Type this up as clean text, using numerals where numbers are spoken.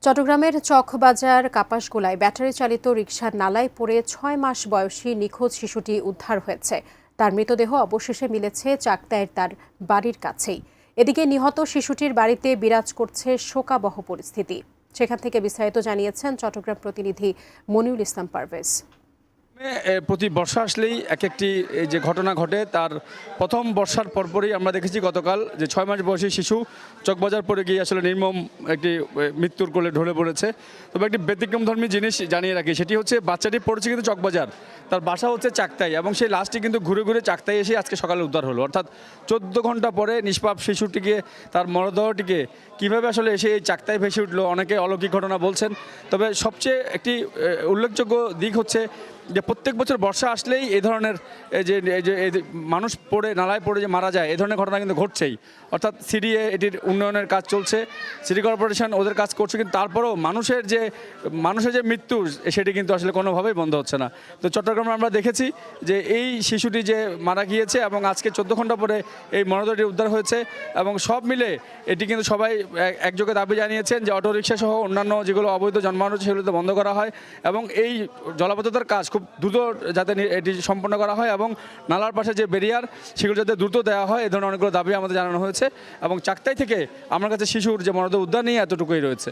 চট্টগ্রামের চকবাজার কাপাসগোলায় ব্যাটারি চালিত রিকশার নালায় পড়ে ৬ মাস বয়সী নিখোঁজ শিশুটি উদ্ধার হয়েছে। তার মৃতদেহ অবশেষে মিলেছে চাকদায়ের তার বাড়ির কাছেই। এদিকে নিহত শিশুটির বাড়িতে বিরাজ করছে শোকাবহ পরিস্থিতি। সেখান থেকে বিস্তারিত জানিয়েছেন চট্টগ্রাম প্রতিনিধি মনিউল ইসলাম পারভেজ। প্রতি বর্ষা আসলেই একটি যে ঘটনা ঘটে, তার প্রথম বর্ষার পরপরই আমরা দেখেছি গতকাল যে ৬ মাস বয়সী শিশু চকবাজার পড়ে গিয়ে আসলে নির্মম একটি মৃত্যুর কোলে ঢলে পড়েছে। তবে একটি ব্যতিক্রমধর্মী জিনিস জানিয়ে রাখি, সেটি হচ্ছে বাচ্চাটি পড়েছে কিন্তু চকবাজার, তার বাসা হচ্ছে চাকতাই, এবং সেই লাশটি কিন্তু ঘুরে ঘুরে চাকতাই এসে আজকে সকালে উদ্ধার হলো। অর্থাৎ 14 ঘন্টা পরে নিষ্পাপ শিশুটিকে, তার মরদেহটিকে কীভাবে আসলে এসে এই চাকতাই ভেসে উঠলো, অনেকে অলৌকিক ঘটনা বলছেন। তবে সবচেয়ে একটি উল্লেখযোগ্য দিক হচ্ছে যে প্রত্যেক বছর বর্ষা আসলেই এই ধরনের মানুষ পড়ে নালায় পড়ে যে মারা যায়, এই ধরনের ঘটনা কিন্তু ঘটছেই। অর্থাৎ সিডিএ এটির উন্নয়নের কাজ চলছে, সিটি কর্পোরেশন ওদের কাজ করছে, কিন্তু তারপরেও মানুষের যে মৃত্যু সেটি কিন্তু আসলে কোনোভাবেই বন্ধ হচ্ছে না। তো চট্টগ্রামে আমরা দেখেছি যে এই শিশুটি যে মারা গিয়েছে এবং আজকে 14 ঘন্টা পরে এই মরদেহটি উদ্ধার হয়েছে, এবং সব মিলে এটি কিন্তু সবাই একযোগে দাবি জানিয়েছেন যে অটোরিকশা সহ অন্যান্য যেগুলো অবৈধ যানবাহন রয়েছে সেগুলোতে বন্ধ করা হয়, এবং এই জলাবদ্ধতার কাজ খুব দ্রুত যাতে এটি সম্পন্ন করা হয়, এবং নালার পাশে যে ব্যারিয়ার সেগুলো যাতে দ্রুত দেওয়া হয়, এই ধরনের অনেকগুলো দাবি আমাদের জানানো হয়েছে। এবং চাকতাই থেকে আমার কাছে শিশুর যে মরদেহ উদ্ধার নিয়ে এতটুকুই রয়েছে।